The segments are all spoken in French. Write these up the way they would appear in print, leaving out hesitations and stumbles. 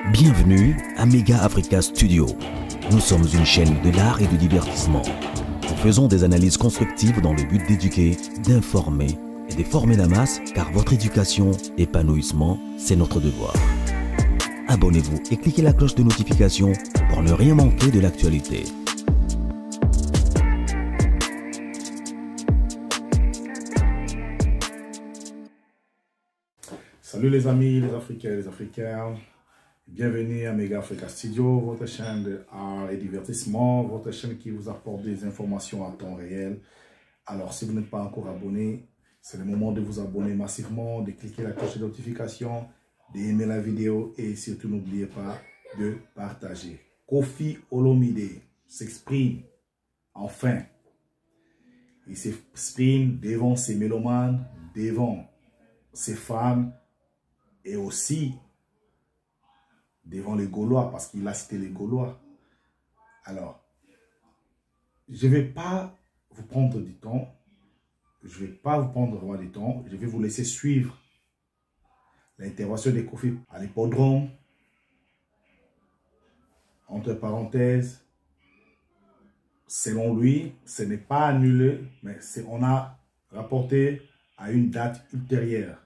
Bienvenue à Mega Africa Studio. Nous sommes une chaîne de l'art et du divertissement. Nous faisons des analyses constructives dans le but d'éduquer, d'informer et de former la masse, car votre éducation, épanouissement, c'est notre devoir. Abonnez-vous et cliquez la cloche de notification pour ne rien manquer de l'actualité. Salut les amis, les Africains et les Africaines. Bienvenue à Mega Africa Studio, votre chaîne de art et divertissement, votre chaîne qui vous apporte des informations à temps réel. Alors, si vous n'êtes pas encore abonné, c'est le moment de vous abonner massivement, de cliquer la cloche de notification, d'aimer la vidéo et surtout n'oubliez pas de partager. Koffi Olomide s'exprime enfin. Il s'exprime devant ses mélomanes, devant ses fans et aussi devant les Gaulois, parce qu'il a cité les Gaulois. Alors, je ne vais pas vous prendre du temps. Je ne vais pas vous prendre vraiment du temps. Je vais vous laisser suivre l'intervention de Koffi à l'hippodrome. Entre parenthèses, selon lui, ce n'est pas annulé, mais on a rapporté à une date ultérieure.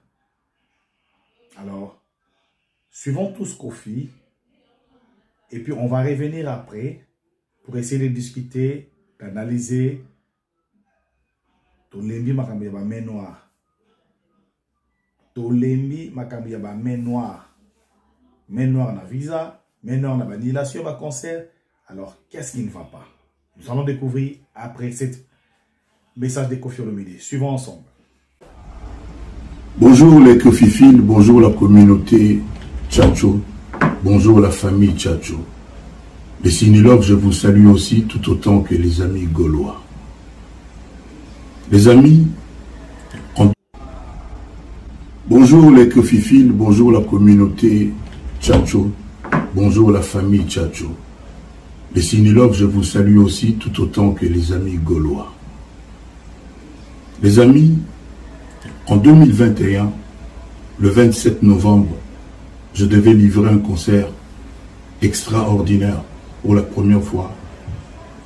Alors, suivons tous Koffi et puis on va revenir après pour essayer de discuter, d'analyser Tolembi makambi yaba main noire. Tolembi makambi yaba main noire. Main noire na visa, main noire na annulation ba concert. Alors, qu'est-ce qui ne va pas? Nous allons découvrir après cet message de Koffi Olomide. Suivons ensemble. Bonjour les Koffiphiles, bonjour la communauté Tchatcho, bonjour la famille Tchatcho. Les Sinilogues, je vous salue aussi tout autant que les amis gaulois. Les amis, bonjour les Koffiphiles, bonjour la communauté Tchatcho, bonjour la famille Tchatcho. Les Sinilogues, je vous salue aussi tout autant que les amis gaulois. Les amis, en 2021, le 27 novembre, je devais livrer un concert extraordinaire pour la première fois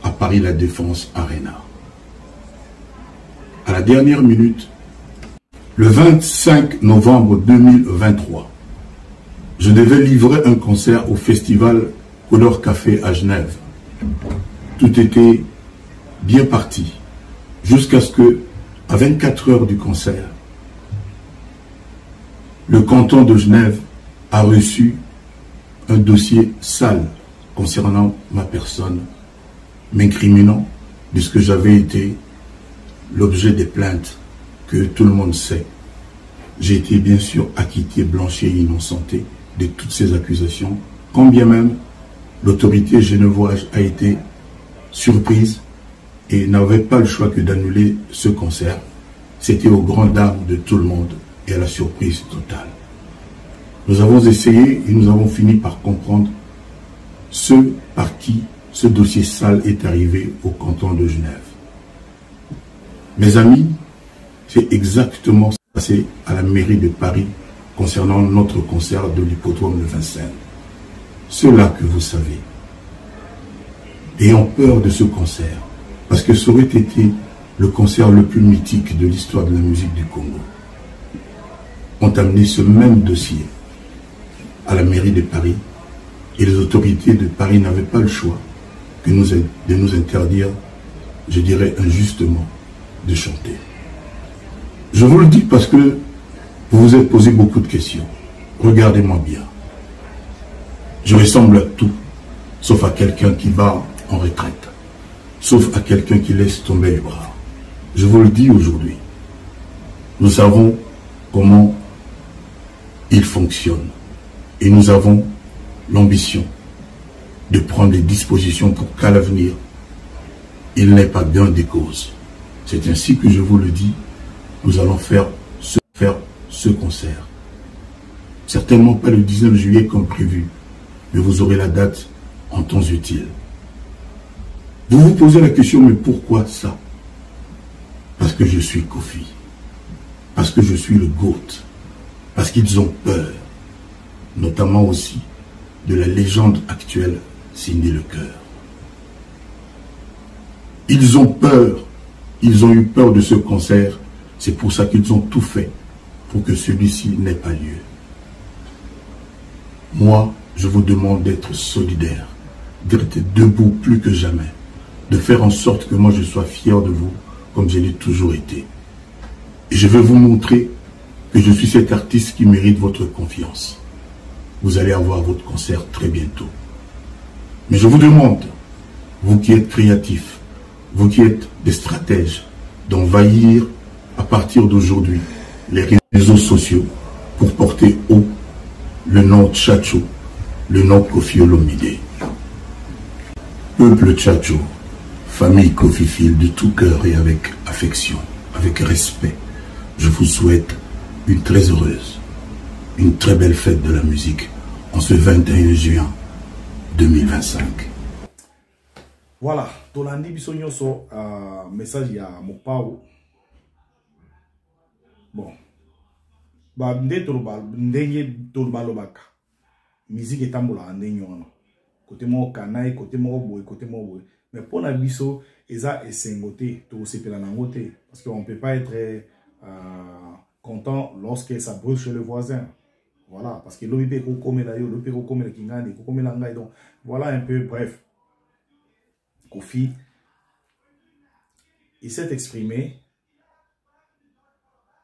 à Paris La Défense Arena. À la dernière minute, le 25 novembre 2023, je devais livrer un concert au festival Color Café à Genève. Tout était bien parti jusqu'à ce que, à 24 heures du concert, le canton de Genève a reçu un dossier sale concernant ma personne, m'incriminant de ce que j'avais été l'objet des plaintes que tout le monde sait. J'ai été bien sûr acquitté, blanchi et innocenté de toutes ces accusations, quand bien même l'autorité genevoise a été surprise et n'avait pas le choix que d'annuler ce concert. C'était aux grandes dames de tout le monde et à la surprise totale. Nous avons essayé et nous avons fini par comprendre ce par qui ce dossier sale est arrivé au canton de Genève. Mes amis, c'est exactement ce qui s'est passé à la mairie de Paris concernant notre concert de l'hippodrome de Vincennes. Cela que vous savez. Ayant peur de ce concert, parce que ça aurait été le concert le plus mythique de l'histoire de la musique du Congo, ont amené ce même dossier à la mairie de Paris et les autorités de Paris n'avaient pas le choix que de nous interdire, je dirais injustement, de chanter. Je vous le dis parce que vous vous êtes posé beaucoup de questions. Regardez-moi bien. Je ressemble à tout, sauf à quelqu'un qui va en retraite, sauf à quelqu'un qui laisse tomber les bras. Je vous le dis aujourd'hui. Nous savons comment il fonctionne. Et nous avons l'ambition de prendre des dispositions pour qu'à l'avenir, il n'ait pas gain des causes. C'est ainsi que je vous le dis, nous allons faire ce concert. Certainement pas le 19 juillet comme prévu, mais vous aurez la date en temps utile. Vous vous posez la question, mais pourquoi ça? Parce que je suis Koffi. Parce que je suis le GOAT. Parce qu'ils ont peur. Notamment aussi de la légende actuelle, Cindy Lecœur. Ils ont peur, ils ont eu peur de ce concert, c'est pour ça qu'ils ont tout fait pour que celui-ci n'ait pas lieu. Moi, je vous demande d'être solidaire, d'être debout plus que jamais, de faire en sorte que moi je sois fier de vous comme je l'ai toujours été. Et je vais vous montrer que je suis cet artiste qui mérite votre confiance. Vous allez avoir votre concert très bientôt. Mais je vous demande, vous qui êtes créatifs, vous qui êtes des stratèges, d'envahir à partir d'aujourd'hui les réseaux sociaux pour porter haut le nom Tchatcho, le nom Koffi Olomide. Peuple Tchatcho, famille Koffi Fil, de tout cœur et avec affection, avec respect, je vous souhaite une très heureuse, une très belle fête de la musique en ce 21 juin 2025. Voilà, tolandi biso nyonso message ya Mopao. Bon, ba ndenge toloba lobaka. Musique etambola ndenge wana. Côté mo kanayi, côté mo boy, côté mo boy. Mais pour na biso eza esengote to sepela nango te parce qu'on peut pas être content lorsque ça brûle chez le voisin. Voilà, parce que l'OIP comme la yo, l'OIP comme le kingani, comme la ngai, donc voilà un peu, bref. Koffi, il s'est exprimé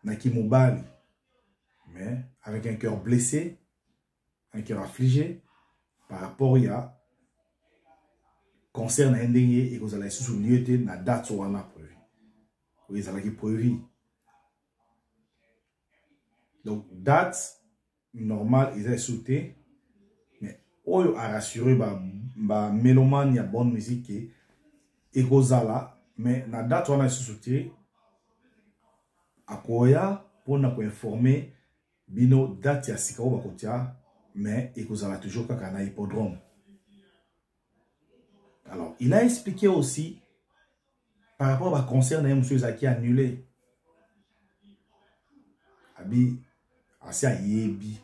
Naki Mobali, mais avec un cœur blessé, un cœur affligé par rapport à concerne un et que vous allez souligner la date où on a prévu. Vous allez prévu. Donc, date normale, ils ont sauté, mais on a rassuré ba mélomane, il y a bonne musique et Gozala, mais la date on a sauté à Koya pour nous informer bino date ya sikao bakotia, mais et Gozala toujours kakana hippodrome. Alors, il a expliqué aussi par rapport à concert d'un monsieur Zaki annulé. Abi asi ayebi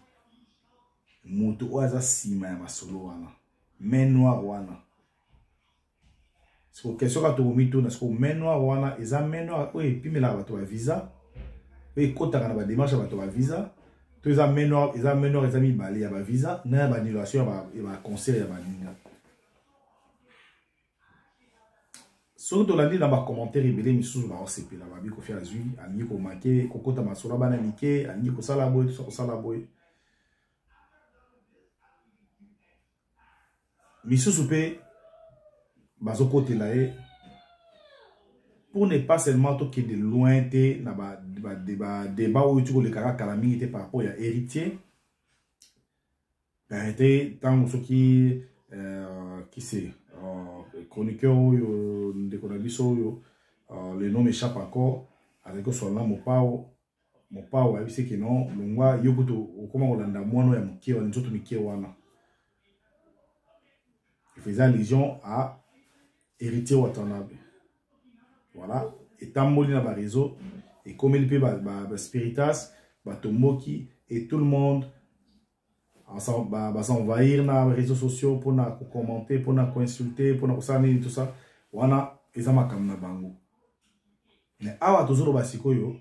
moto oaza sima ya masolo wana main noir wana c'est question ka to mito na sko main noir wana eza main noir o epimela bato ba visa e kota kana ba démarche bato ba visa to eza main noir eza mibale ya ba visa na ba annulation ya ba concert ya ba ninga surtout la dit dans ba commentaire ibele misusu ba osepela ba bi ko fi azui ani ko manquer ko kota masolo bana mike ani ko sala boy to sala boy misusu pe bazo côté là pour ne pas seulement to qui de loin te na ba débat où tu le kaka calamité par rapport à héritier arrêter tant ceux qui c'est chroniqueur de Konabiso, le nom m'échappe encore, avec son nom Mopao, a vu que non, l'ongwa yobuto, comment on l'a mono ya mukie, on n'autre mukie wana. Il faisait allusion à héritier Watanabe. Voilà, et tant moli na ba réseau, et comme il peut spiritas, Tomoki, et tout le monde, s'envahir dans les réseaux sociaux pour commenter, pour insulter, pour tout ça. Wana ezama kamna bango. Mais awa tozoro basiko yo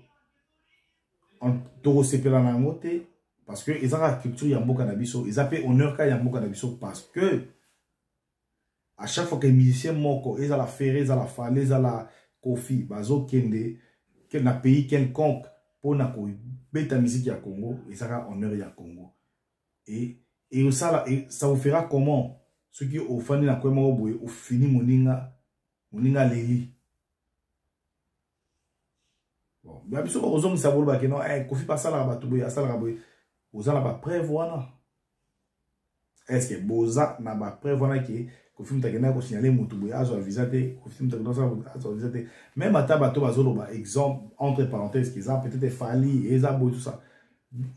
on toro sepela na ngote parce que ezaka culture ya mboka na biso, ezape honneur ka ya mboka na biso parce que à chaque fois que musicien moko ezala ferré, ezala falé, ezala Koffi bazo kende quel na pays quelconque pour na ko beta musique ya Congo, ezaka honneur ya Congo. Et ça vous fera comment ceux qui ont fait la quoi au fini moninga leli. Bon, bien sûr aux hommes ça vaut pas que non Koffi pas ça là ba tuboya ça là ba aux ala ba prévoir. Est-ce que boza na ba prévoir que Koffi mtakena ko signaler mutuboya azo visiter Koffi mtakena ça azo visiter même ata bato bazolo ba exemple entre parenthèses qu'ils ont peut-être fallu et ça tout ça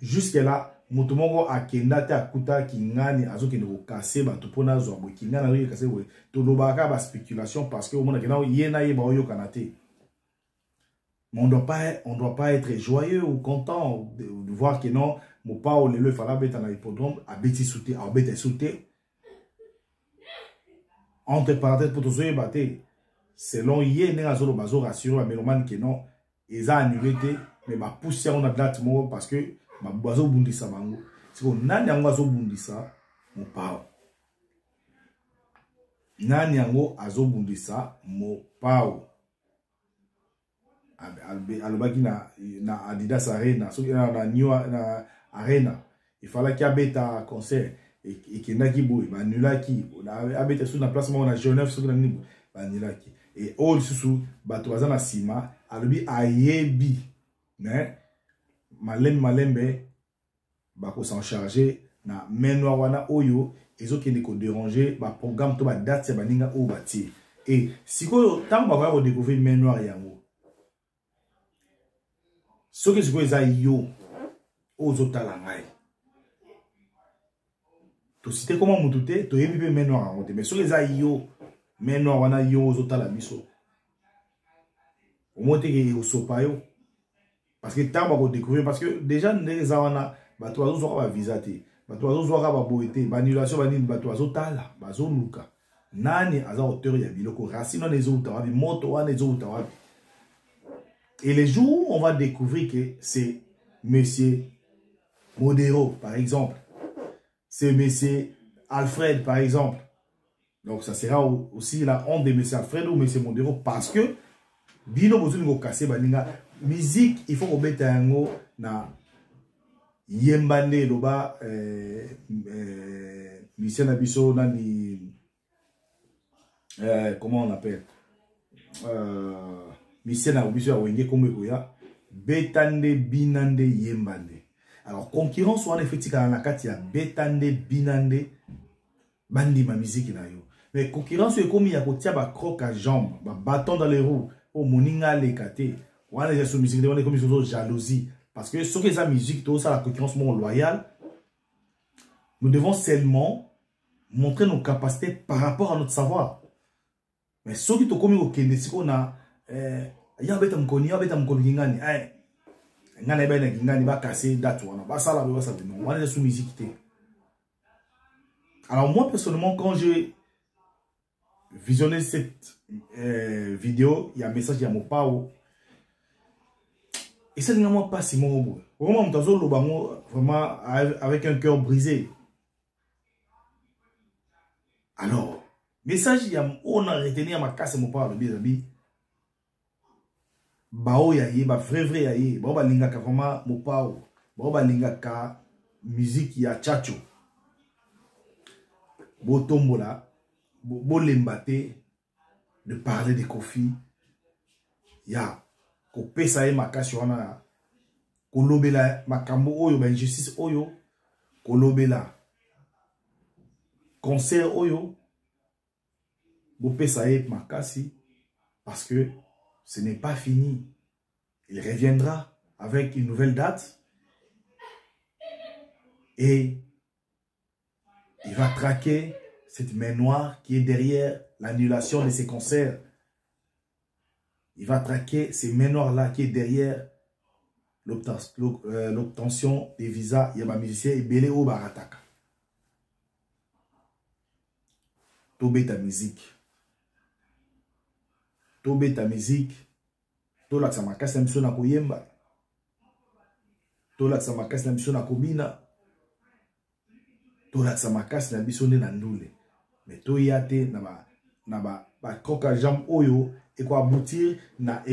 jusque là Mutumongo akenda te akuta kingani azoke ne kase ba topona zo bo kingana ri kase we to lobaka ba spéculation parce que au monde kena yena ye ba yo kanate. Mais on doit pas être joyeux ou content de voir que non Mopao le fala beta na hippodrome a beti souté a beti souté entre parenthèses pour tous ceux qui selon yé n'est azolo bazo rassuré à mélomane que non ils ont annulé mais ma poussé on a date parce que ma bazo bundisa bango c'est qu'on a n'yango azo bundisa mon pao na n'yango azo bundisa mon pao alobaki na Adidas Arena so na New na Arena il fallait qu'il y ait un concert et qu'il y ait un annulaki abeta sur la place on a Genève sur la niveau annulaki et all sous batoaza na sima alobi ayebi mais malembe bako s'en charger na menwa wana oyo ezokende ko déranger ba programme to ba date ya baninga o bati et siko tant ba va découvrir menwa yango ce que siko eza yo ozotala ngai to citer comment mutute to yebi be menwa yango mais ce que eza yo menwa wana yo ozotala biso au moins que osopa yo parce que tant ba ko découvrir parce que déjà ndeza wana bato azo ba visiter bato azo ba boité ba annulation ba nini bato azo tala bazo luka nani aza auteur ya biloko racine on ezo utawa bi moto wana ezo utawa et les jours on va découvrir que c'est monsieur Modero par exemple c'est monsieur Alfred par exemple donc ça sera aussi la honte de monsieur Alfred ou monsieur Modero parce que bino bozo ngo casser baninga musique il faut obeta yango na yembande loba lycée na biso nani comment on appelle lycée na biso ya wenge comme koya betande binande yembande alors concurrence on effectivement na kati ya betande binande bandi ma musique na yo mais concurrence est comme il y a kotia ba croc à jambe ba bâton dans les roues au moninga les kate on a des musique on est comme une jalousie parce que ce que la musique tout ça la concurrence mon loyale nous devons seulement montrer nos capacités par rapport à notre savoir mais ce qui te comme au Kenya c'est qu'on a ya beta mkoni ngani ngana bena ngani ba casser date wana ba sala ba ça non on est sous musique té alors moi personnellement quand j'ai visionné cette vidéo il y a un message il y a mon pao et ça n'est pas si bon vraiment vraiment avec un cœur brisé alors message il y a on a retenu à ma casse mon pao le bizabi bao ya ye ba vrai ya ye ba linga ka vraiment mon pao ba linga ka musique ya chacho bo tombola bo lembate de parler de Kofi ya ko pesa ye makasi wana ko lobela makambo oyo ba injustice oyo ko lobela concert oyo bo pesa ye makasi parce que ce n'est pas fini. Il reviendra avec une nouvelle date et il va traquer cette main noire qui est derrière l'annulation de ces concerts. Il va traquer ces mains noirs-là qui est derrière l'obtention des visas. Il y a des musiciens et belé au barataka. Tobé ta musique. Tobé ta musique. Tola sa makasi na miso na koyemba. Tola sa makasi na miso na kobina. Tola sa makasi na biso na ndule. Mais to yate na ba koka jam oyo et quoi aboutir na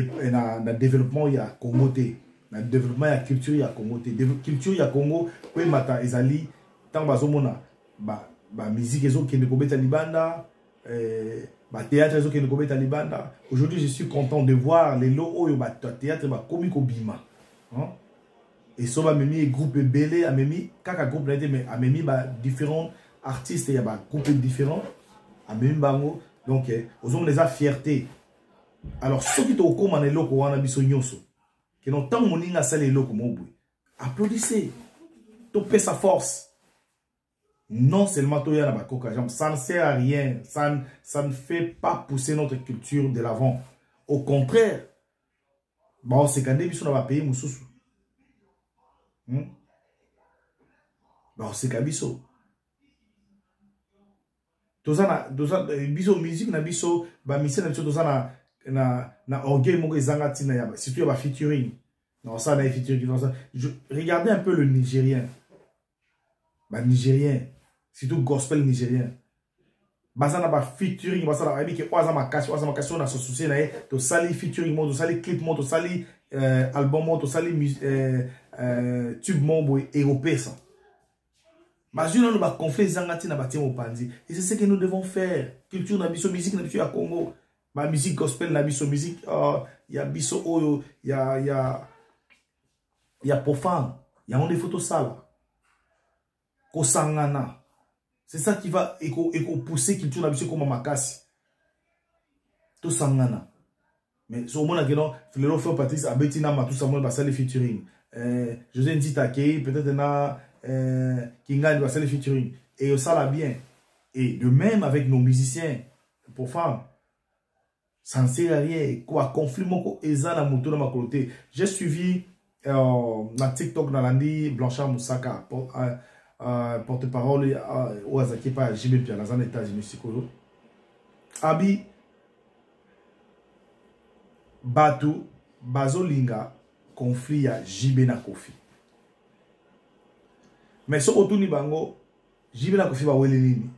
développement ya Congo te. Na développement ya culture ya Congo te. Culture ya Congo ko mata ezali tant bazomona ba musique ezo kende kobeta libanda ba théâtre ezo kende kobeta libanda. Aujourd'hui je suis content de voir les lots oyo ba théâtre ba komi ko bima. Hein? Et so ba memi groupe belé a memi kaka groupe na mais a memi ba différents artistes ya ba groupe différents a memi bango donc aux hommes les a fierté. Alors ceux qui te comme en loko wana biso nyonso que non tant moninga sale loko mobwe applaudissez to pèse sa force. Non seulement toi na bakoka jambe, ça ne sert à rien, ça ne fait pas pousser notre culture de l'avant. Au contraire, bon c'est quand biso na ba pays mususu. Bon c'est kabiso. biso musique na biso ba mission na biso toza na orgueil moko ezanga tina ya surtout ba featuring non ça na featuring non ça regardez un peu le nigérien ba nigérien surtout gospel nigérien basana ba featuring basana abi ke oza makasi on a se soucier na to sali featuring mo to sali clip mo to sali album mo to sali tube mo boy européen ça. Mais nous avons conflit zangati na bâtiment au pandi. Et c'est ce que nous devons faire. Culture na biso, musique na biso à Congo. Ma musique gospel na biso, musique il y a biso oyo, il y a profane, il y a des photos sales. Ko sangana. C'est ça qui va pousser culture na biso comme makasi. Tout sangana. Mais sur mon agent, Flélo fait Patrice Abetina ma tout ça moi basale featuring. José Ndita Kei peut-être na Kingan va faire le featuring et ça l'a bien et de même avec nos musiciens pour femmes ça ne sert à rien quoi conflit mon eza na moto na ma côté j'ai suivi na TikTok na landi Blanchard Moussaka porte-parole au Azaki pa JB Pia dans les États-Unis sikolo abi batu bazolinga conflit ya JB na Kofi. Mais ce retour ni bango, j'y vais la Kofi ba wele nini.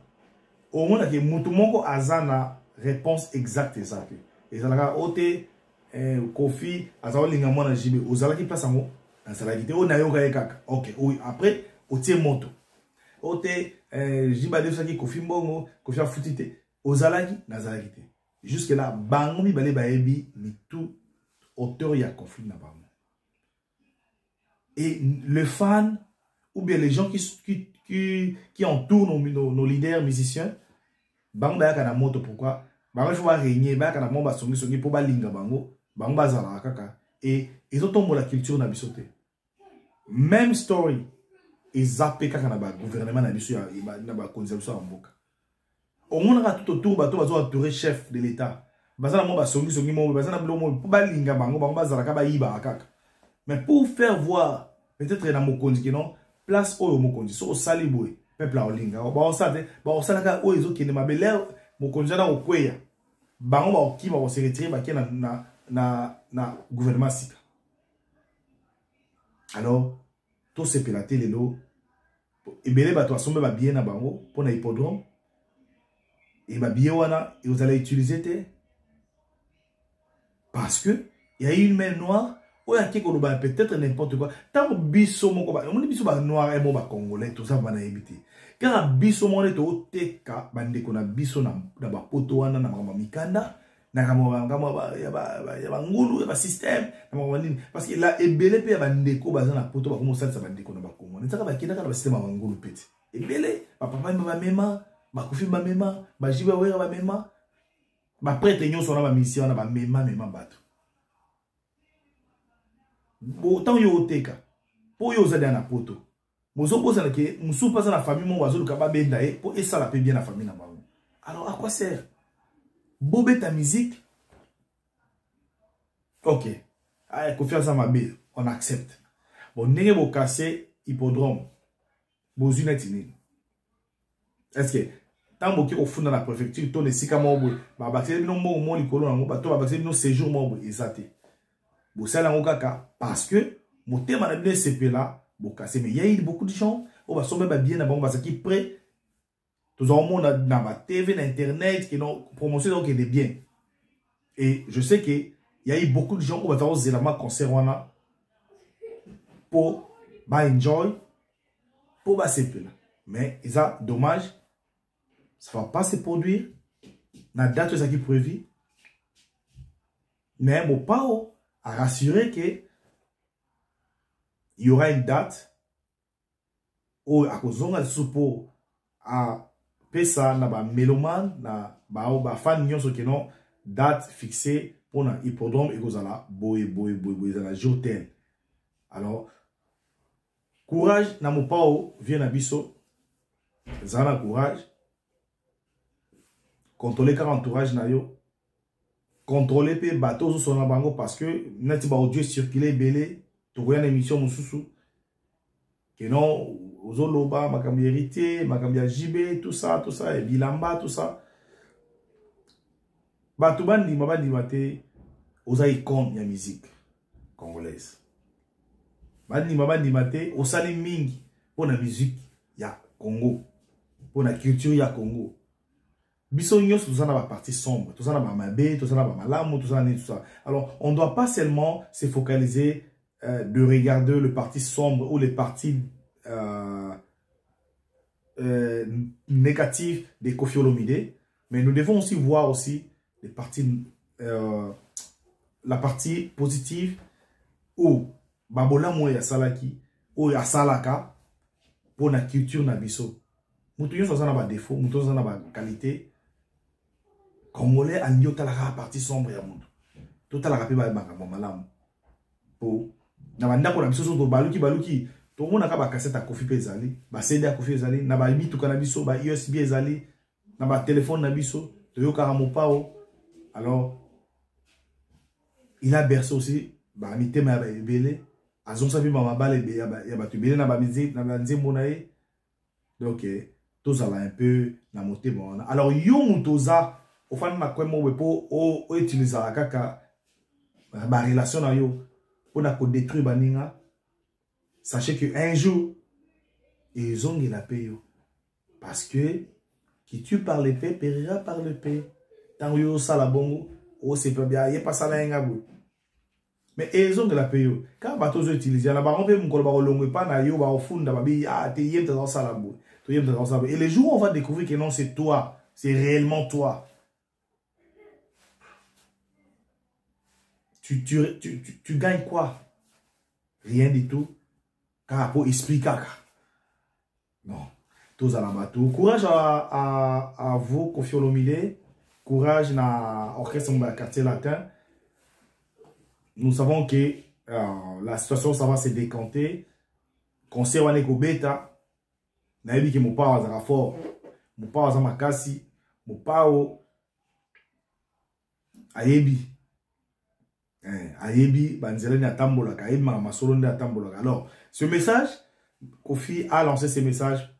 Au moins que mutu moko azana réponse exacte ça que. Et ça la ote Kofi azawa linga mona JB ozala ki place ngo na sala ki te o na yo ga kaka. OK, oui, après o tie moto. Ote jiba de ça ki Kofi mbongo, Kofi a futite. Ozala ki na zala ki te. Jusque là bango mi bale ba ebi mi tout auteur ya conflit na bango. Et le fan ou bien les gens qui entourent nos leaders musiciens, bang ba kana moto pourquoi? Bang faut régner ba kana mon ba songi pour ba linga bango, bang ba zala kaka et ils ont la culture na bisote. Même story et zappé kaka na ba gouvernement na biso ya na ba conception mboka. Au monde a tout autour ba to ba zo entourer chef de l'état. Bazana mon ba songi mo bazana blomo pour ba linga bango bang ba zala ka ba yiba kaka. Mais pour faire voir peut-être dans mon conduit non place oyo mokonzi so osali boy peuple a olinga ba osala ka oyo ezoki ne mabele mokonzi na okweya bango ba okima ba se retirer ba ke na gouvernement sika alors tout se pelater lelo ebele ba to asombe ba bien na bango pour na hippodrome et ba bien wana et vous allez utiliser te parce que il y a une main noire. Peut-être n'importe quoi. Tant biso moko ba, on biso ba noir et mo ba congolais tout ça va na éviter. Car biso mo ne to teka bande ko na biso na ba poto wana na mama mikanda na kama ya ba ngulu ya ba système na mama nini parce que là ebele pe ba ndeko baza na poto ba ko mo salisa ba ndeko na ba Congo. Ntsaka ba kenda ka ba système ba ngulu peti. Ebele ba papa ba mema ba kofi ba mema ba jiba wera ba mema ba prêtre nyonso na ba mission na ba mema bato. Autant yo oteka po yo zade na poto mozo posa ke musu pasa na famille mo wazo luka ba benda po et ça la paie bien la famille na bango. Alors à quoi sert bobé ta musique? OK, ay confiance à ma belle, on accepte. Bon nenge bo casser hippodrome bozuna tini est-ce que tant boki ko funda na préfecture to ne sika mo bo ba bakse bino mo likolo na mo ba to ba bakse bino séjour mo bo ezate. Bosala ngokaka parce que motema na bien CP là bokase mais il y a eu beaucoup de gens on va sommer bien na bango parce qui prêt tout le monde na ma TV na internet qui non promotion donc des biens et je sais que il y a eu beaucoup de gens on va faire aux éléments concert wana pour ba enjoy pour ba CP là mais ça dommage ça va pas se produire na date ça qui prévu mais bon pas à rassurer que il y aura une date où à cause de support à pesa na ba mélomane na ba fan nyonso ke non date fixée pour un hippodrome et kozala boy la jour tel. Alors courage na mo pao vient na biso zana courage contrôler car entourage na yo contrôler pe bateau sur na bango parce que nati ba audio circuler belé to voya na émission mususu que non Ozoloba, makambi héritier, makambi JB, tout ça, et Bilamba, tout ça. Bato bandima te, oza icône ya musique congolaise. Bandima te, osali mingi, pour la musique ya Congo, pour la culture ya Congo. Biso nyos, tout ça na ba partie sombre, tout ça na ba mabe, tout ça na ba malamu, tout ça. Alors, on ne doit pas seulement se focaliser de regarder le parti sombre ou les parties négatives des Koffi Olomide, mais nous devons aussi voir aussi les parties, la partie positive où Babola Moya Salaki ou ya Salaka pour la culture na biso. Moutou ça na ba défaut, moutou ça na ba qualité. Congolais a n'y a la partie sombre ya monde. Tout à la rapide ba malamu. Pour na banda ko na biso so baluki to mona ka ba cassette a Koffi pezali ba CD a Koffi ezali na ba bitu kana biso ba USB ezali na ba téléphone na biso to yoka mopao. Alors il a bercé aussi ba mitema ba ebele azonsa bi ba bale be ya ba tubele na ba musique na nzembo na ye. Donc tout ça là un peu na motema. Alors yo mutoza au fan na kwemo wepo o utiliser la kaka ba relation na yo pour na ko détruire baninga. Sachez que un jour ils ont la paix parce que qui tue par l'épée périra par l'épée. Tant yo sala bongo o c'est pas bien, y pas ça là ngabou. Mais ils ont la paix quand bateau utiliser la baron pe mukolo ba longo pa na yo ba ofunda ba bi ah te yem dans sala bou. To yem dans sala. Et les jours on va découvrir que non c'est toi, c'est réellement toi. Tu gagnes quoi? Rien du tout. Car pour expliquer. Non. Tous à la bateau. Courage à vous, Koffi Olomide. Courage à l'orchestre de quartier latin. Nous savons que la situation ça va se décanter. Concert on est au bêta. Naïbi que mon père a fort. Mon père a makasi. Mon père ayebi. Ayebi banzeleni atambola ka ayebi masolonde atambola. Alors ce message Koffi a lancé ce message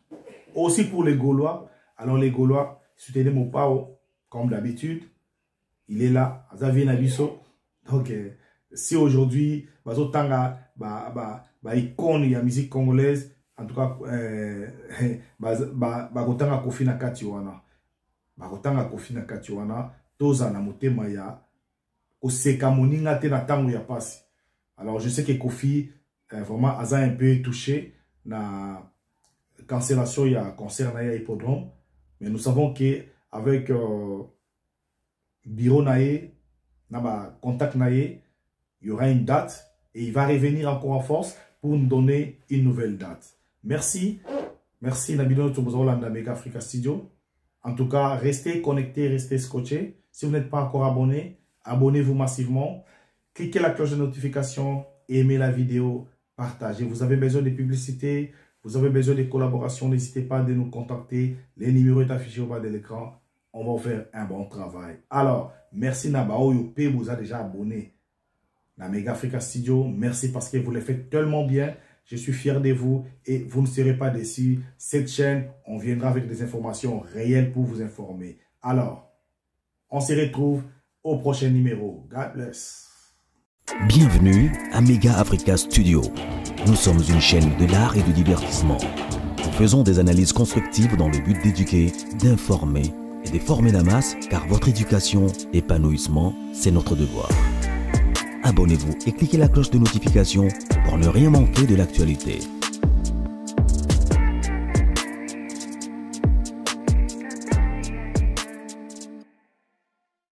aussi pour les Gaulois. Alors les Gaulois soutenez mon pao comme d'habitude. Il est là Xavier Nabiso. Donc si aujourd'hui bazo tanga ba icône ya musique congolaise en tout cas ba kotanga Koffi na kati wana. Ba kotanga Koffi na kati wana toza na motema ya alors je sais que Koffi vraiment a un peu touché na cancellation il y a concert na hippodrome, mais nous savons que avec bureau naé na ba contact naé il y aura une date et il va revenir encore en force pour nous donner une nouvelle date. Merci Nabino Tobozolanda Mega Africa Studio. En tout cas restez connectés, restez scotchés. Si vous n'êtes pas encore abonné, abonnez-vous massivement, cliquez la cloche de notification, aimez la vidéo, partagez. Vous avez besoin de publicité, vous avez besoin de collaboration, n'hésitez pas à nous contacter. Les numéros sont affichés au bas de l'écran. On va vous faire un bon travail. Alors, merci Nabao Yopé, vous a déjà abonné à Mega Africa Studio. Merci parce que vous le faites tellement bien. Je suis fier de vous et vous ne serez pas déçus. Cette chaîne, on viendra avec des informations réelles pour vous informer. Alors, on se retrouve au prochain numéro. God bless. Bienvenue à Mega Africa Studio. Nous sommes une chaîne de l'art et du divertissement. Nous faisons des analyses constructives dans le but d'éduquer, d'informer et de former la masse, car votre éducation, épanouissement, c'est notre devoir. Abonnez-vous et cliquez la cloche de notification pour ne rien manquer de l'actualité.